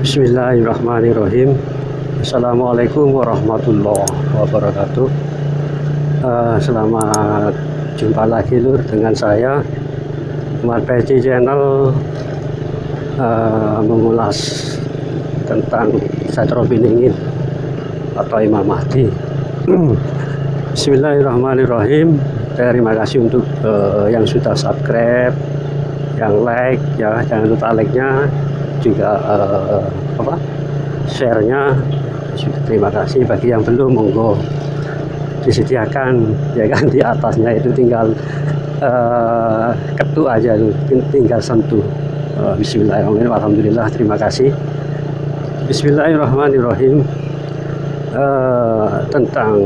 Bismillahirrahmanirrahim. Assalamualaikum warahmatullahi wabarakatuh. Selamat jumpa lagi lur dengan saya Umar Peci Channel, mengulas tentang Satro Piningin atau Imam Mahdi. Bismillahirrahmanirrahim. Terima kasih untuk yang sudah subscribe, yang like ya, jangan lupa like-nya juga, share-nya. Terima kasih. Bagi yang belum, monggo disediakan ya kan, di atasnya itu tinggal ketuk aja, tinggal sentuh. Bismillahirrahmanirrahim. Alhamdulillah, terima kasih. Bismillahirrahmanirrahim. Tentang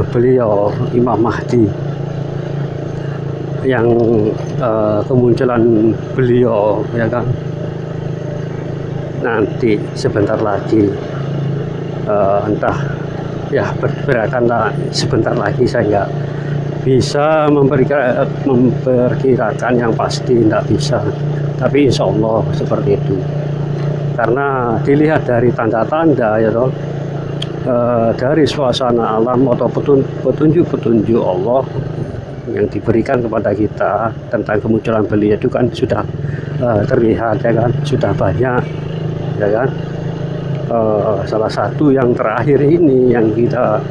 beliau Imam Mahdi, yang kemunculan beliau ya kan nanti sebentar lagi, entah ya berakanlah sebentar lagi. Saya nggak bisa memperkirakan yang pasti, tidak bisa, tapi insya Allah seperti itu, karena dilihat dari tanda-tanda ya toh, dari suasana alam atau petunjuk-petunjuk Allah yang diberikan kepada kita tentang kemunculan beliau itu kan sudah terlihat ya kan, sudah banyak ya kan. Salah satu yang terakhir ini yang kita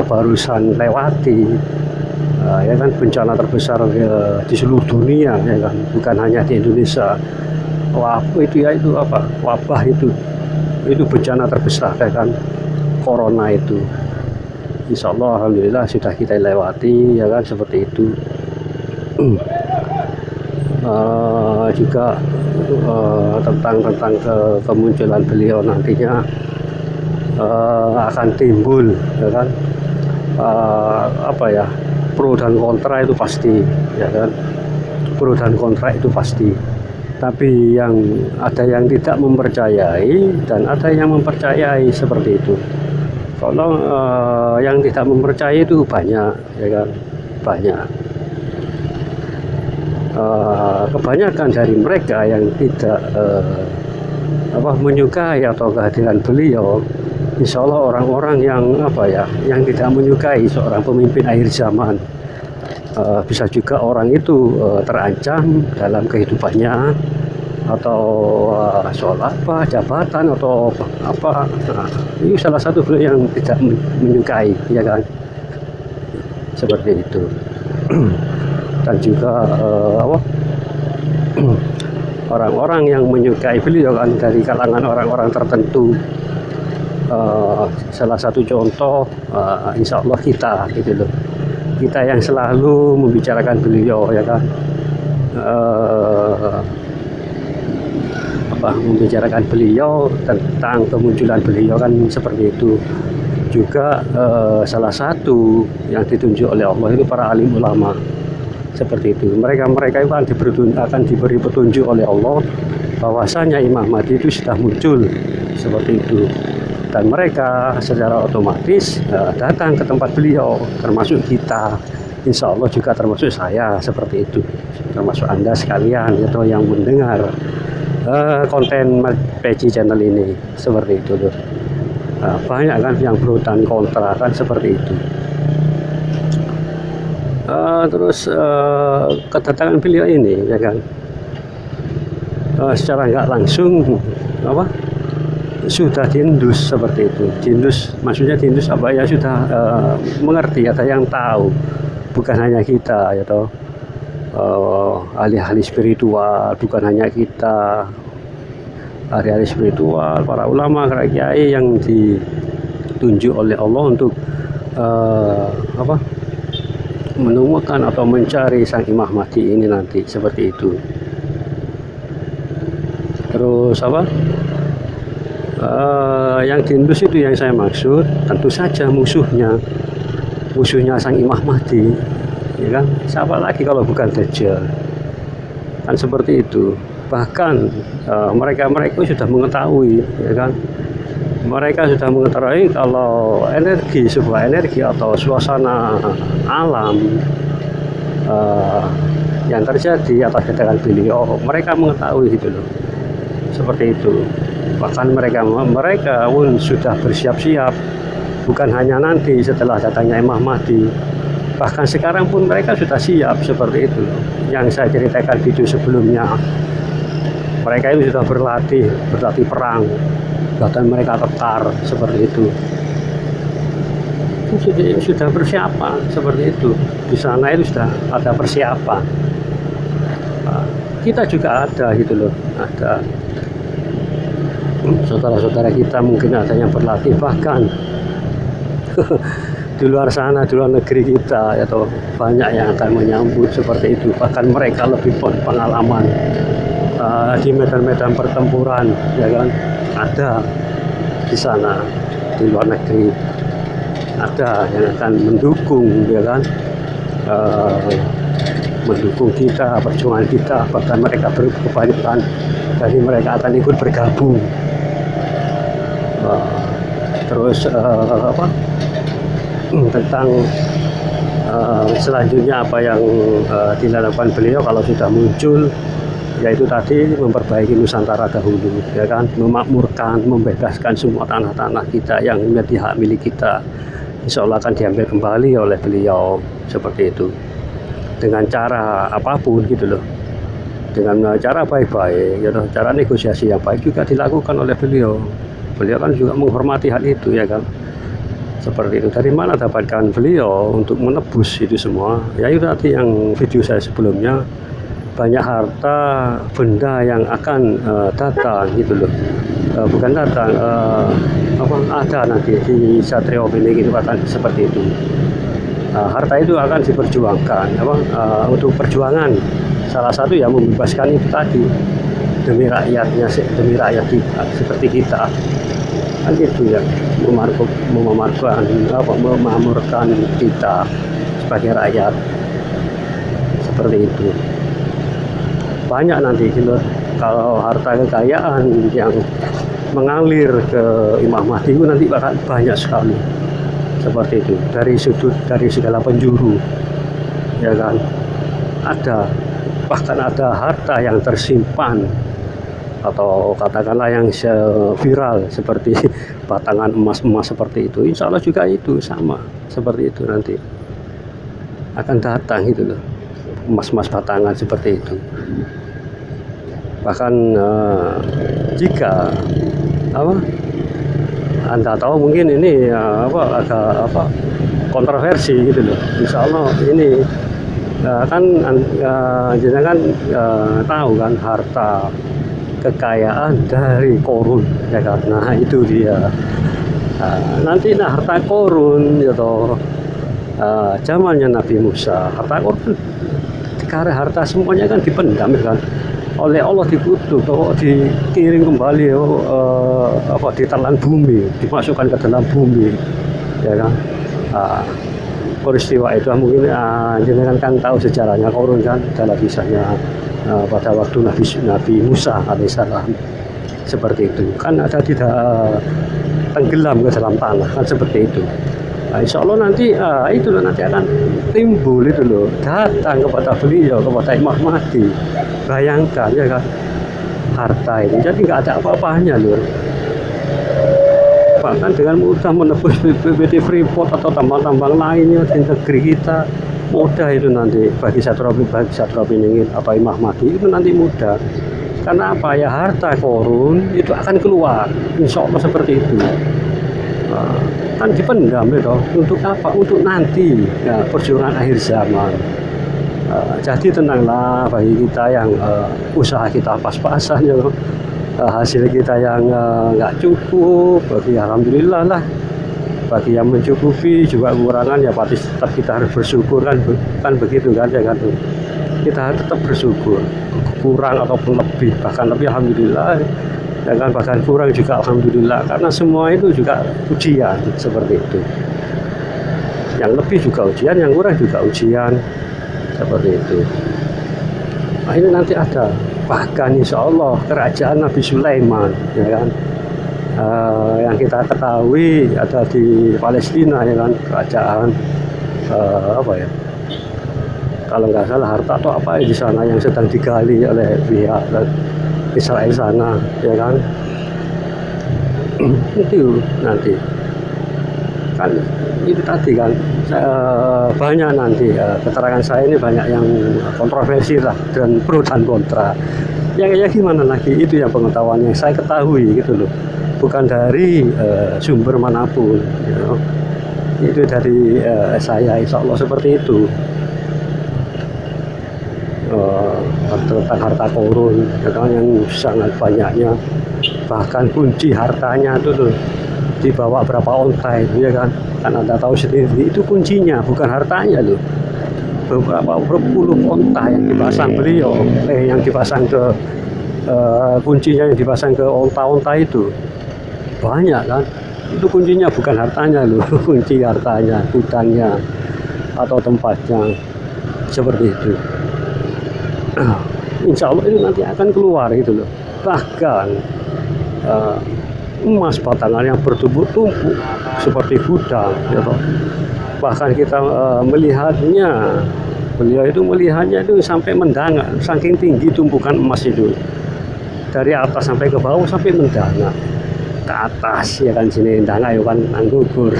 barusan lewati, ya kan, bencana terbesar di seluruh dunia ya kan, bukan hanya di Indonesia. Wabah itu bencana terbesar ya kan, corona itu. Insya Allah alhamdulillah sudah kita lewati ya kan, seperti itu. Juga tentang kemunculan beliau nantinya akan timbul ya kan, pro dan kontra itu pasti ya kan, pro dan kontra itu pasti. Tapi ada yang tidak mempercayai dan ada yang mempercayai, seperti itu. Kalau yang tidak mempercayai itu banyak ya kan, banyak. Kebanyakan dari mereka yang tidak menyukai atau kehadiran beliau, insya Allah orang-orang yang tidak menyukai seorang pemimpin akhir zaman. Bisa juga orang itu terancam dalam kehidupannya, atau soal jabatan atau apa. Ini salah satu beliau yang tidak menyukai ya kan, seperti itu. Dan juga orang-orang yang menyukai beliau kan dari kalangan orang-orang tertentu. Salah satu contoh, insya Allah kita gitu loh, kita yang selalu membicarakan beliau ya kan, membicarakan beliau, tentang kemunculan beliau kan, seperti itu. Juga salah satu yang ditunjuk oleh Allah itu para alim ulama, seperti itu. Mereka itu akan diberi petunjuk oleh Allah bahwasanya Imam Mahdi itu sudah muncul, seperti itu. Dan mereka secara otomatis datang ke tempat beliau, termasuk kita, insya Allah juga termasuk saya, seperti itu, termasuk Anda sekalian atau yang mendengar konten Peci Channel ini, seperti itu loh. Banyak kan yang pro dan kontra kan, seperti itu. Terus kedatangan beliau ini ya kan, secara nggak langsung sudah diendus, seperti itu. Diendus, maksudnya diendus ya, sudah mengerti, ada yang tahu, bukan hanya kita ya toh, ahli-ahli spiritual, bukan hanya kita, ahli-ahli spiritual, para ulama, para kiai yang ditunjuk oleh Allah untuk menemukan atau mencari sang Imam Mahdi ini nanti, seperti itu. Terus yang diendus itu yang saya maksud tentu saja musuhnya sang Imam Mahdi ya kan. Siapa lagi kalau bukan Dajjal kan, seperti itu. Bahkan mereka sudah mengetahui ya kan, mereka sudah mengetahui kalau sebuah energi atau suasana alam yang terjadi atas kedatangan beliau, mereka mengetahui itu loh. seperti itu. Bahkan mereka pun sudah bersiap-siap, bukan hanya nanti setelah datangnya Imam Mahdi, bahkan sekarang pun mereka sudah siap seperti itu. Yang saya ceritakan video sebelumnya, mereka itu sudah berlatih perang, bahkan mereka kekar seperti itu. Sudah persiapan seperti itu. Di sana itu sudah ada persiapan. Kita juga ada gitu loh, ada saudara-saudara kita mungkin ada yang berlatih, bahkan di luar sana, di luar negeri kita, atau banyak yang akan menyambut seperti itu. Bahkan mereka lebih pengalaman di medan-medan pertempuran, ya kan, ada di sana, di luar negeri ada yang akan mendukung, ya kan, mendukung kita, perjuangan kita. Bahkan mereka berkebanyakan dari mereka akan ikut bergabung. Terus tentang selanjutnya apa yang dilakukan beliau kalau sudah muncul, yaitu tadi memperbaiki Nusantara dahulu, ya kan, memakmurkan, membebaskan semua tanah-tanah kita yang menjadi hak milik kita. Insya Allah akan diambil kembali oleh beliau seperti itu, dengan cara apapun gitu loh, dengan cara baik-baik, ya, cara negosiasi yang baik juga dilakukan oleh beliau. Beliau kan juga menghormati hal itu, ya kan, seperti itu. Dari mana dapatkan beliau untuk menebus itu semua? Ya itu tadi yang video saya sebelumnya, banyak harta benda yang akan datang gitu loh, bukan datang, ada nanti di Satrio ini gitu, akan seperti itu. Harta itu akan diperjuangkan untuk perjuangan, salah satu ya membebaskan itu tadi, demi rakyatnya, demi rakyat kita, seperti kita kan gitu ya, memakmurkan kita sebagai rakyat seperti itu. Banyak nanti gitu, kalau harta kekayaan yang mengalir ke Imam Mahdi itu nanti bakal banyak sekali seperti itu, dari segala penjuru, ya kan. Bahkan ada harta yang tersimpan, atau katakanlah yang viral seperti batangan emas-emas seperti itu. Insya Allah juga itu sama seperti itu, nanti akan datang gitu loh, emas-emas batangan seperti itu. Bahkan jika Anda tahu, mungkin ini agak kontroversi gitu loh. Insya Allah ini kan jenengan tahu kan, harta kekayaan dari Korun, ya kan. Nah itu dia. Nanti harta Korun itu zamannya Nabi Musa, harta Korun, karena harta semuanya kan dipendam, ya kan, oleh Allah, dikutuk, dikirim kembali, ditelan bumi, dimasukkan ke dalam bumi, ya kan. Peristiwa itu mungkin jenengan kan tahu sejarahnya Korun kan, dalam kisahnya pada waktu Nabi Musa alaihissalam, seperti itu kan, ada tidak tenggelam ke dalam tanah kan, seperti itu. Insya Allah nanti itu nanti akan timbul itu loh, datang kepada beliau, kepada Imam Mahdi. Bayangkan, ya kan, harta ini jadi nggak ada apa-apanya loh. Bahkan dengan mudah menebus PT Freeport atau tambang-tambang lainnya di negeri kita, mudah itu nanti bagi Satropi ingin Imam Mahdi itu nanti mudah. Karena apa ya, harta Korun itu akan keluar, insya Allah seperti itu. Kan dipendam itu untuk apa? Untuk nanti ya, perjuangan akhir zaman. Jadi tenanglah bagi kita yang usaha kita pas-pasan, ya, hasil kita yang nggak cukup, bagi alhamdulillah lah. Bagi yang mencukupi juga kekurangan, ya pasti tetap kita harus bersyukur kan begitu kan, ya kan. Kita harus tetap bersyukur, kurang ataupun lebih, bahkan lebih alhamdulillah, ya kan, bahkan kurang juga alhamdulillah, karena semua itu juga ujian seperti itu. Yang lebih juga ujian, yang kurang juga ujian, seperti itu. Nah ini nanti ada, bahkan insya Allah kerajaan Nabi Sulaiman, ya kan, yang kita ketahui ada di Palestina, ya kan, kerajaan kalau nggak salah harta atau apa di sana yang sedang digali oleh pihak Israel sana, ya kan. Itu nanti kan itu tadi kan banyak nanti keterangan saya ini banyak yang kontroversi lah dan pro dan kontra. Ya gimana lagi, itu yang pengetahuan yang saya ketahui gitu loh, bukan dari sumber manapun, you know. Itu dari saya, insya Allah seperti itu. Tentang harta korun, ya kan, yang sangat banyaknya, bahkan kunci hartanya itu tuh dibawa berapa onta itu, ya kan Anda tahu sendiri, itu kuncinya bukan hartanya loh, beberapa berpuluh onta yang dipasang beliau, yang dipasang ke kuncinya yang dipasang ke onta-onta itu banyak kan, itu kuncinya bukan hartanya loh. Kunci hartanya, gudangnya atau tempatnya seperti itu. Insya Allah itu nanti akan keluar gitu loh. Bahkan emas batangan yang bertumpuk-tumpuk seperti gudang, ya toh. Bahkan kita melihatnya, beliau itu melihatnya itu sampai mendangak, saking tinggi tumpukan emas itu, dari atas sampai ke bawah sampai mendangak ke atas, ya kan, sini mendangak ya kan anggugur.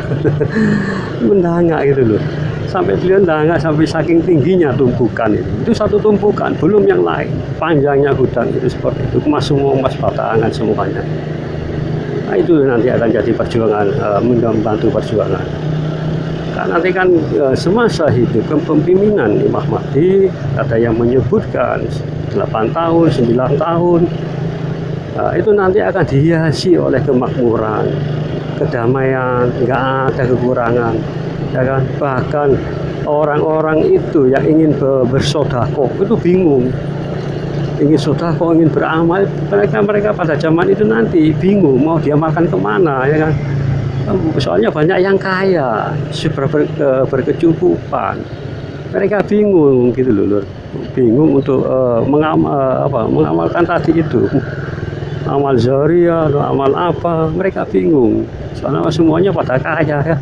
Mendangak gitu loh, sampai beliau mendangak sampai saking tingginya tumpukan itu satu tumpukan, belum yang lain panjangnya gudang itu seperti itu, emas semua, emas batangan semuanya. Nah, itu nanti akan jadi perjuangan, membantu perjuangan. Karena nanti kan semasa hidup kepemimpinan Imam Mahdi, ada yang menyebutkan 8 tahun, 9 tahun, itu nanti akan dihiasi oleh kemakmuran, kedamaian, nggak ada kekurangan, ya kan. Bahkan orang-orang itu yang ingin bersedekah itu bingung, ingin sedekah, ingin beramal, mereka pada zaman itu nanti bingung mau diamalkan kemana, ya kan. Soalnya banyak yang kaya, super berkecukupan, mereka bingung gitu loh, bingung untuk mengamalkan tadi itu, amal zariah atau amal apa, mereka bingung soalnya semuanya pada kaya, ya.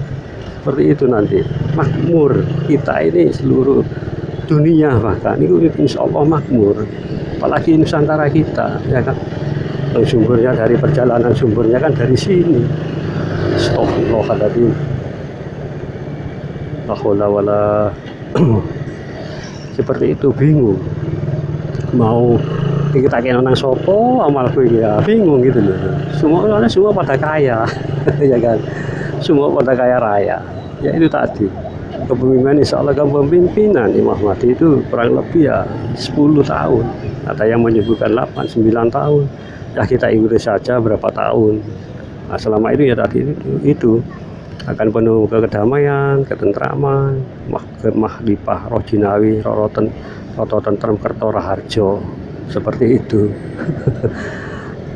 Seperti itu nanti makmur kita ini, seluruh dunia bahkan itu insya Allah makmur, apalagi Nusantara kita, ya kan. Sumbernya dari perjalanan, sumbernya kan dari sini. Astagfirullahaladzim, la haula wala. Seperti itu, bingung mau kita kena nang sopo amalku, ya bingung gitu loh. Semua pada kaya. Ya kan, semua pada kaya raya. Ya itu tadi kepemimpinan, insya Allah kepemimpinan Imam Mahdi itu kurang lebih ya 10 tahun, ada yang menyebutkan 8, 9 tahun, ya kita ikuti saja berapa tahun. Nah, selama itu ya tadi itu akan penuh kedamaian, ketentraman, mahlipah, rojinawi, roto tentrem, kerto raharjo, seperti itu.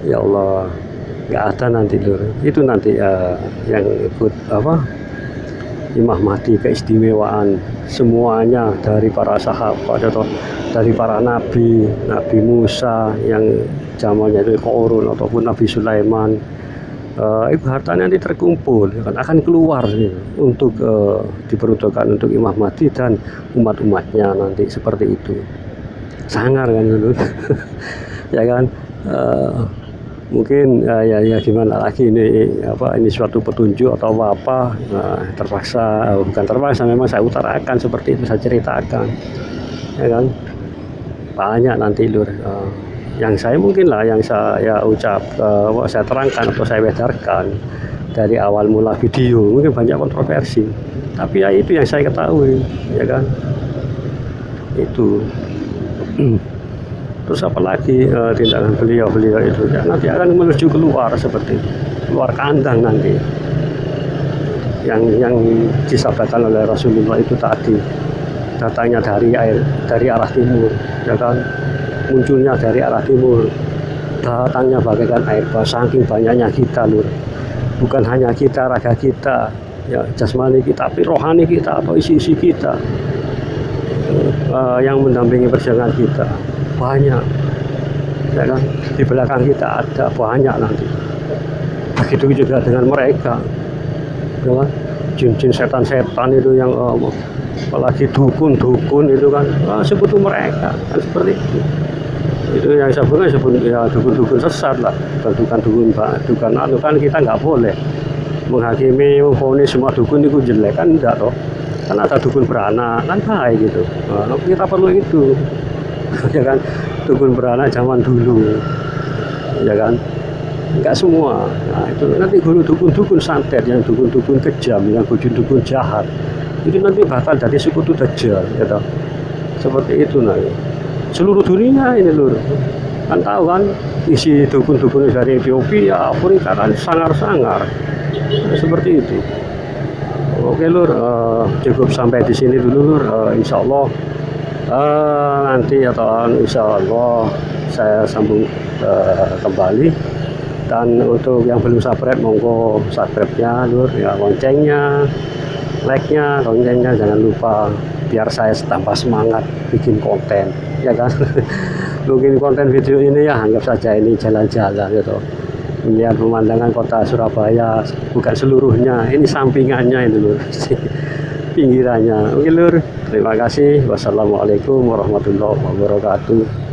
Ya Allah, nggak ada nanti lur. Itu nanti yang ikut Imam Mahdi, keistimewaan semuanya dari para sahabat atau dari para nabi, Nabi Musa yang zamannya itu Korun ataupun Nabi Sulaiman. Itu hartanya nanti terkumpul, kan akan keluar untuk diperuntukkan untuk Imam Mahdi dan umat-umatnya nanti, seperti itu. Sangar kan dulu. Ya kan, mungkin ya gimana lagi, ini suatu petunjuk atau apa, terpaksa, bukan terpaksa, memang saya utarakan seperti itu, saya ceritakan, ya kan. Banyak nanti lur, yang saya mungkin lah yang saya ucap, saya terangkan atau saya bedarkan dari awal mula video, mungkin banyak kontroversi, tapi ya itu yang saya ketahui, ya kan. Itu terus apalagi tindakan beliau itu ya, nanti akan menuju keluar, seperti keluar kandang nanti, yang disabdakan oleh Rasulullah itu tadi, datangnya dari arah timur, ya kan, munculnya dari arah timur, datangnya bagaikan air bah, saking banyaknya kita lur, bukan hanya kita raga kita, ya jasmani kita, tapi rohani kita atau isi-isi kita, yang mendampingi perjalanan kita banyak, ya kan. Di belakang kita ada banyak nanti. Begitu juga dengan mereka, ya kan, jin-jin, setan-setan itu yang apalagi dukun-dukun itu kan, sekutu mereka kan, seperti itu. Itu yang saya sebut ya dukun-dukun sesat lah, bukan dukun anu kan kita nggak boleh menghakimi memfonis semua dukun itu jelek kan, enggak toh, kan ada dukun beranak kan baik gitu. Nah, kita perlu itu ya kan, dukun beranak zaman dulu ya kan, enggak semua. Nah, itu nanti guru dukun-dukun santet, yang dukun-dukun kejam, yang dukun jahat, itu nanti bakal jadi sekutu dajjal gitu. Seperti itu nah, seluruh dunia ini lur kan tahu kan, isi dukun-dukun dari Ethiopia, Afrika kan sangar-sangar seperti itu. Oke lur, cukup sampai di sini dulu lur. Insya Allah nanti atau insya Allah saya sambung kembali. Dan untuk yang belum subscribe, monggo subscribe-nya lur ya, loncengnya, like-nya, loncengnya jangan lupa, biar saya tambah semangat bikin konten ya kan. Bikin konten video ini ya anggap saja ini jalan-jalan gitu, melihat pemandangan kota Surabaya, bukan seluruhnya, ini sampingannya itu lur, pinggirannya. Oke lur, terima kasih. Wassalamualaikum warahmatullahi wabarakatuh.